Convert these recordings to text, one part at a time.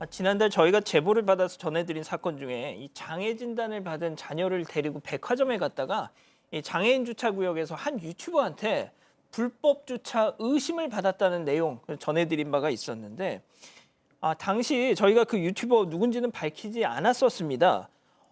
지난달 저희가 제보를 받아서 전해드린 사건 중에 이 장애 진단을 받은 자녀를 데리고 백화점에 갔다가 이 장애인 주차구역에서 한 유튜버한테 불법 주차 의심을 받았다는 내용 전해드린 바가 있었는데 당시 저희가 그 유튜버 누군지는 밝히지 않았었습니다.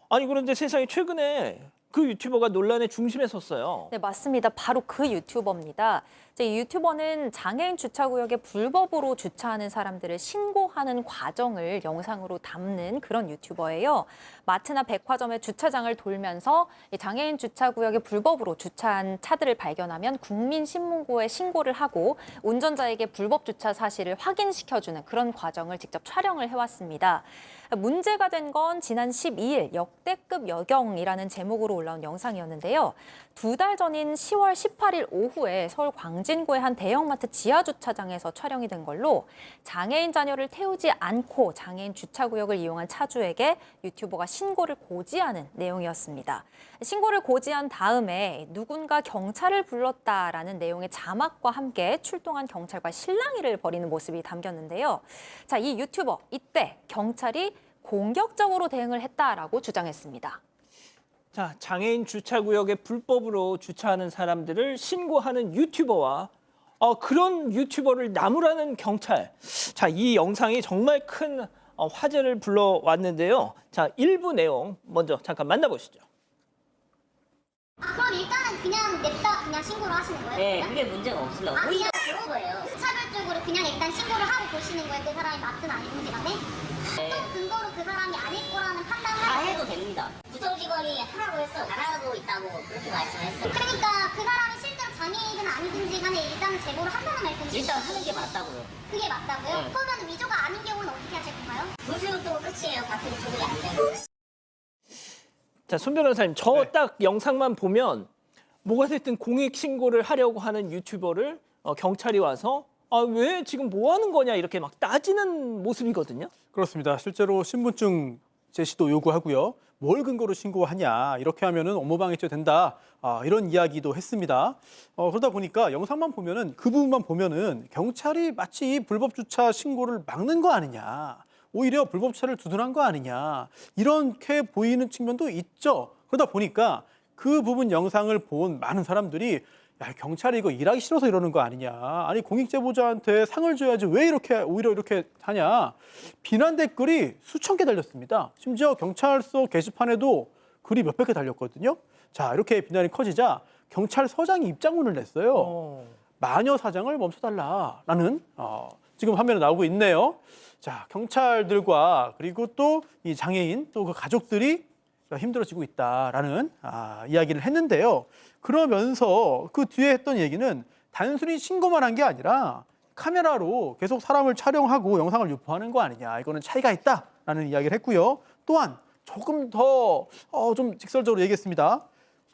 아니 그런데 세상에 최근에 그 유튜버가 논란의 중심에 섰어요. 네, 맞습니다. 바로 그 유튜버입니다. 이 유튜버는 장애인 주차구역에 불법으로 주차하는 사람들을 신고하는 과정을 영상으로 담는 그런 유튜버예요. 마트나 백화점의 주차장을 돌면서 이 장애인 주차구역에 불법으로 주차한 차들을 발견하면 국민신문고에 신고를 하고 운전자에게 불법 주차 사실을 확인시켜주는 그런 과정을 직접 촬영을 해왔습니다. 문제가 된 건 지난 12일 역대급 여경이라는 제목으로 올라온 영상이었는데요. 2달 전인 10월 18일 오후에 서울 광진구의 한 대형마트 지하주차장에서 촬영이 된 걸로 장애인 자녀를 태우지 않고 장애인 주차구역을 이용한 차주에게 유튜버가 신고를 고지하는 내용이었습니다. 신고를 고지한 다음에 누군가 경찰을 불렀다라는 내용의 자막과 함께 출동한 경찰과 실랑이를 벌이는 모습이 담겼는데요. 자, 이 유튜버 이때 경찰이 공격적으로 대응을 했다라고 주장했습니다. 자, 장애인 주차구역에 불법으로 주차하는 사람들을 신고하는 유튜버와 그런 유튜버를 나무라는 경찰. 자, 이 영상이 정말 큰 화제를 불러왔는데요. 자, 일부 내용 먼저 잠깐 만나보시죠. 그럼 일단은 그냥 냅다 그냥 신고를 하시는 거예요? 네, 그냥? 그게 문제가 없으려고. 그냥 그런 거예요. 차별적으로 그냥 일단 신고를 하고 보시는 거예요. 그 사람이 맞든 아니든지 간에. 네. 어떤 근거로 그 사람이 아닐 거라는 판단을 다 하고 해도 됩니다. 구청 직원이 하라고 했어, 안 하고 있다고 그렇게 말씀했어요. 그러니까 그 사람이 실제로 장애인이든 아니든지 간에 일단은 제보를 한다는 말씀이시죠? 일단 하는 게 맞다고요. 그게 맞다고요? 네. 그러면 위조가 아닌 경우는 어떻게 하실 건가요? 불수는 끝이에요. 같은 조절이 안 되고. 자, 손 변호사님, 저 딱 영상만 보면 뭐가 됐든 공익 신고를 하려고 하는 유튜버를 경찰이 와서 왜 지금 뭐 하는 거냐 이렇게 막 따지는 모습이거든요. 그렇습니다. 실제로 신분증 제시도 요구하고요. 뭘 근거로 신고하냐 이렇게 하면은 업무방해죄 된다 이런 이야기도 했습니다. 그러다 보니까 영상만 보면은 그 부분만 보면은 경찰이 마치 이 불법 주차 신고를 막는 거 아니냐, 오히려 불법 주차를 두둔한 거 아니냐 이렇게 보이는 측면도 있죠. 그러다 보니까 그 부분 영상을 본 많은 사람들이 야, 경찰이 이거 일하기 싫어서 이러는 거 아니냐. 아니 공익제보자한테 상을 줘야지 왜 이렇게 오히려 이렇게 하냐. 비난 댓글이 수천 개 달렸습니다. 심지어 경찰서 게시판에도 글이 몇백 개 달렸거든요. 자, 이렇게 비난이 커지자 경찰서장이 입장문을 냈어요. 마녀 사장을 멈춰달라라는 지금 화면에 나오고 있네요. 자, 경찰들과 그리고 또 이 장애인 또 그 가족들이 힘들어지고 있다라는 이야기를 했는데요. 그러면서 그 뒤에 했던 얘기는 단순히 신고만 한 게 아니라 카메라로 계속 사람을 촬영하고 영상을 유포하는 거 아니냐. 이거는 차이가 있다라는 이야기를 했고요. 또한 조금 더 좀 직설적으로 얘기했습니다.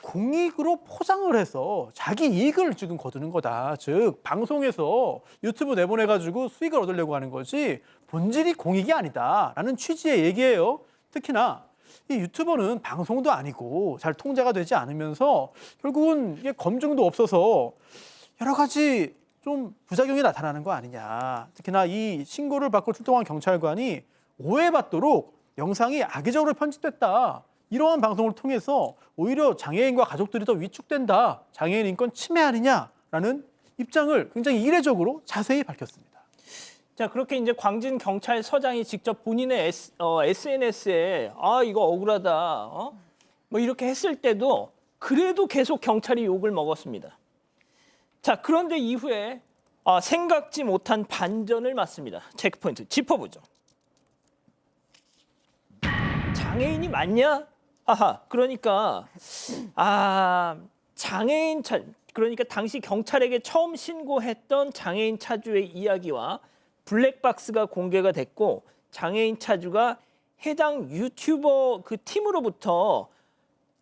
공익으로 포장을 해서 자기 이익을 지금 거두는 거다. 즉 방송에서 유튜브 내보내가지고 수익을 얻으려고 하는 거지 본질이 공익이 아니다라는 취지의 얘기예요. 특히나 이 유튜버는 방송도 아니고 잘 통제가 되지 않으면서 결국은 이게 검증도 없어서 여러 가지 좀 부작용이 나타나는 거 아니냐. 특히나 이 신고를 받고 출동한 경찰관이 오해받도록 영상이 악의적으로 편집됐다. 이러한 방송을 통해서 오히려 장애인과 가족들이 더 위축된다. 장애인 인권 침해 아니냐라는 입장을 굉장히 이례적으로 자세히 밝혔습니다. 자, 그렇게 이제 광진 경찰서장이 직접 본인의 SNS에 이거 억울하다, 뭐 이렇게 했을 때도 그래도 계속 경찰이 욕을 먹었습니다. 자, 그런데 이후에 생각지 못한 반전을 맞습니다. 체크포인트 짚어보죠. 장애인이 맞냐? 그러니까 장애인 그러니까 당시 경찰에게 처음 신고했던 장애인 차주의 이야기와 블랙박스가 공개가 됐고 장애인 차주가 해당 유튜버 그 팀으로부터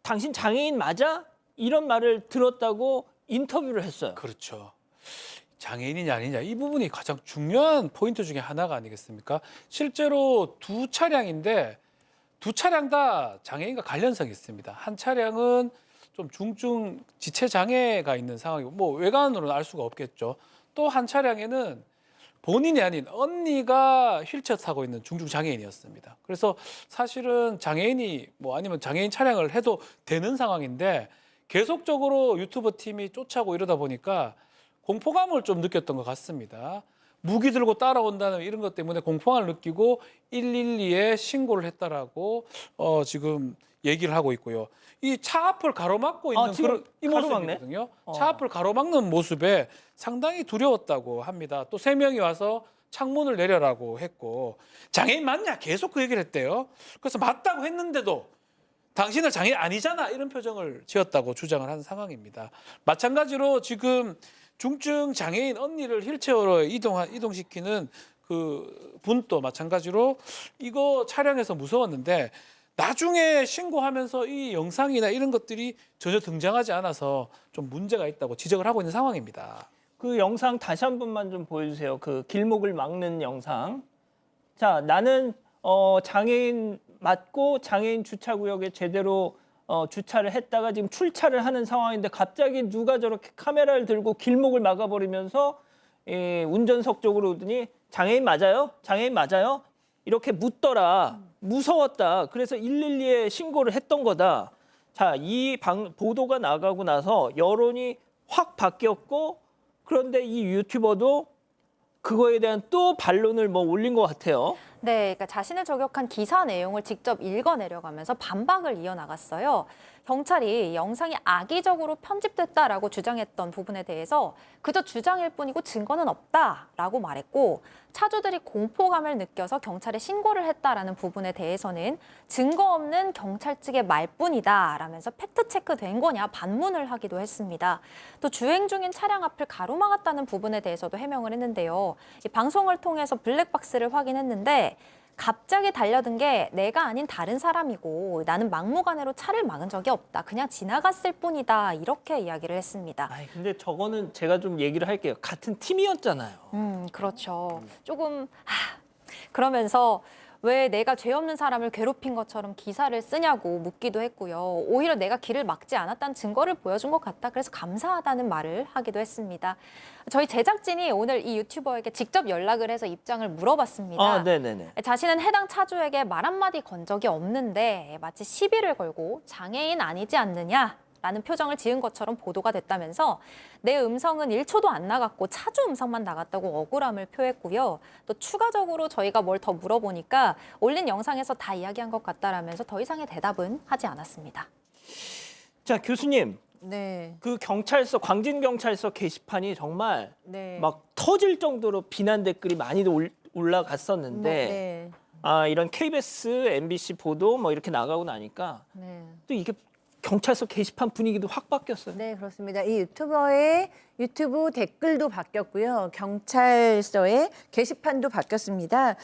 당신 장애인 맞아? 이런 말을 들었다고 인터뷰를 했어요. 그렇죠. 장애인이냐 아니냐 이 부분이 가장 중요한 포인트 중에 하나가 아니겠습니까? 실제로 두 차량인데 두 차량 다 장애인과 관련성이 있습니다. 한 차량은 좀 중증 지체 장애가 있는 상황이고 뭐 외관으로는 알 수가 없겠죠. 또 한 차량에는 본인이 아닌 언니가 휠체어 타고 있는 중증 장애인이었습니다. 그래서 사실은 장애인이 뭐 아니면 장애인 차량을 해도 되는 상황인데 계속적으로 유튜버 팀이 쫓아오고 이러다 보니까 공포감을 좀 느꼈던 것 같습니다. 무기 들고 따라온다는 이런 것 때문에 공포감을 느끼고 112에 신고를 했다라고 지금 얘기를 하고 있고요. 이 차 앞을 가로막고 있는 지금 그런 이 가로막네? 모습이거든요. 차 앞을 가로막는 모습에 상당히 두려웠다고 합니다. 또 3명이 와서 창문을 내려라고 했고 장애인 맞냐? 계속 그 얘기를 했대요. 그래서 맞다고 했는데도 당신은 장애인 아니잖아 이런 표정을 지었다고 주장을 하는 상황입니다. 마찬가지로 지금 중증 장애인 언니를 휠체어로 이동시키는 그 분도 마찬가지로 이거 차량에서 무서웠는데 나중에 신고하면서 이 영상이나 이런 것들이 전혀 등장하지 않아서 좀 문제가 있다고 지적을 하고 있는 상황입니다. 그 영상 다시 한 번만 좀 보여주세요. 그 길목을 막는 영상. 자, 나는 장애인 맞고 장애인 주차구역에 제대로 주차를 했다가 지금 출차를 하는 상황인데 갑자기 누가 저렇게 카메라를 들고 길목을 막아버리면서 운전석 쪽으로 오더니 장애인 맞아요? 장애인 맞아요? 이렇게 묻더라. 무서웠다. 그래서 112에 신고를 했던 거다. 자, 이 보도가 나가고 나서 여론이 확 바뀌었고 그런데 이 유튜버도 그거에 대한 또 반론을 뭐 올린 것 같아요. 네, 그러니까 자신을 저격한 기사 내용을 직접 읽어내려가면서 반박을 이어나갔어요. 경찰이 영상이 악의적으로 편집됐다라고 주장했던 부분에 대해서 그저 주장일 뿐이고 증거는 없다라고 말했고 차주들이 공포감을 느껴서 경찰에 신고를 했다라는 부분에 대해서는 증거 없는 경찰 측의 말뿐이다라면서 팩트체크 된 거냐 반문을 하기도 했습니다. 또 주행 중인 차량 앞을 가로막았다는 부분에 대해서도 해명을 했는데요. 이 방송을 통해서 블랙박스를 확인했는데 갑자기 달려든 게 내가 아닌 다른 사람이고 나는 막무가내로 차를 막은 적이 없다. 그냥 지나갔을 뿐이다. 이렇게 이야기를 했습니다. 아이, 근데 저거는 제가 좀 얘기를 할게요. 같은 팀이었잖아요. 그렇죠. 조금 그러면서 왜 내가 죄 없는 사람을 괴롭힌 것처럼 기사를 쓰냐고 묻기도 했고요. 오히려 내가 길을 막지 않았다는 증거를 보여준 것 같다. 그래서 감사하다는 말을 하기도 했습니다. 저희 제작진이 오늘 이 유튜버에게 직접 연락을 해서 입장을 물어봤습니다. 아, 네네네. 자신은 해당 차주에게 말 한마디 건 적이 없는데 마치 시비를 걸고 장애인 아니지 않느냐? 라는 표정을 지은 것처럼 보도가 됐다면서 내 음성은 1초도 안 나갔고 차주 음성만 나갔다고 억울함을 표했고요. 또 추가적으로 저희가 뭘 더 물어보니까 올린 영상에서 다 이야기한 것 같다라면서 더 이상의 대답은 하지 않았습니다. 자, 교수님. 네, 그 경찰서 광진경찰서 게시판이 정말 네. 막 터질 정도로 비난 댓글이 많이 올라갔었는데 네, 아, 이런 KBS, MBC 보도 뭐 이렇게 나가고 나니까 네. 또 이게 경찰서 게시판 분위기도 확 바뀌었어요. 네, 그렇습니다. 이 유튜버의 유튜브 댓글도 바뀌었고요. 경찰서의 게시판도 바뀌었습니다.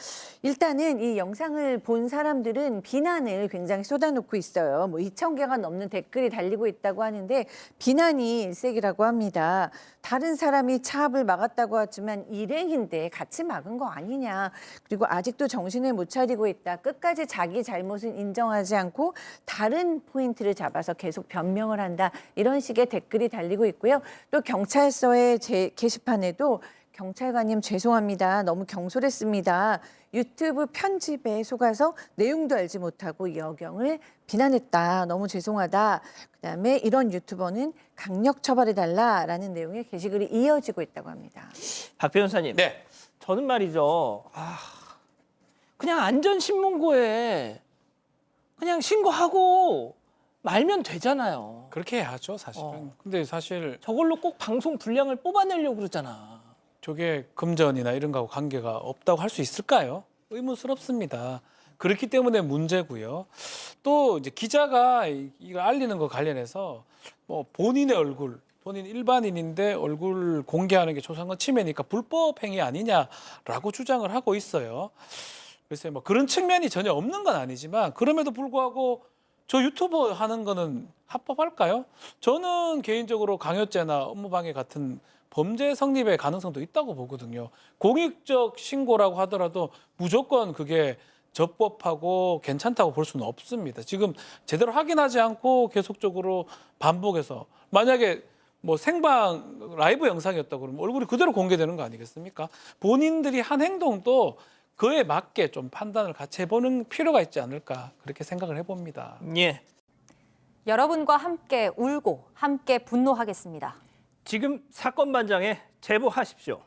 일단은 이 영상을 본 사람들은 비난을 굉장히 쏟아놓고 있어요. 뭐 2,000개가 넘는 댓글이 달리고 있다고 하는데 비난이 일색이라고 합니다. 다른 사람이 차 앞을 막았다고 하지만 일행인데 같이 막은 거 아니냐. 그리고 아직도 정신을 못 차리고 있다. 끝까지 자기 잘못은 인정하지 않고 다른 포인트를 잡아서 계속 변명을 한다. 이런 식의 댓글이 달리고 있고요. 또 경찰서의 게시판에도 경찰관님 죄송합니다. 너무 경솔했습니다. 유튜브 편집에 속아서 내용도 알지 못하고 여경을 비난했다. 너무 죄송하다. 그다음에 이런 유튜버는 강력 처벌해달라라는 내용의 게시글이 이어지고 있다고 합니다. 박 변호사님. 네. 저는 말이죠. 그냥 안전신문고에 그냥 신고하고 말면 되잖아요. 그렇게 해야죠, 사실은. 근데 사실 저걸로 꼭 방송 분량을 뽑아내려고 그러잖아. 저게 금전이나 이런 거하고 관계가 없다고 할 수 있을까요? 의문스럽습니다. 그렇기 때문에 문제고요. 또 이제 기자가 이거 알리는 거 관련해서 뭐 본인의 얼굴, 본인 일반인인데 얼굴 공개하는 게 초상권 침해니까 불법 행위 아니냐라고 주장을 하고 있어요. 그래서 뭐 그런 측면이 전혀 없는 건 아니지만 그럼에도 불구하고 저 유튜버 하는 거는 합법할까요? 저는 개인적으로 강요죄나 업무방해 같은 범죄 성립의 가능성도 있다고 보거든요. 공익적 신고라고 하더라도 무조건 그게 적법하고 괜찮다고 볼 수는 없습니다. 지금 제대로 확인하지 않고 계속적으로 반복해서 만약에 뭐 생방 라이브 영상이었다고 그러면 얼굴이 그대로 공개되는 거 아니겠습니까? 본인들이 한 행동도 그에 맞게 좀 판단을 같이 해보는 필요가 있지 않을까 그렇게 생각을 해봅니다. 예. 여러분과 함께 울고 함께 분노하겠습니다. 지금 사건 반장에 제보하십시오.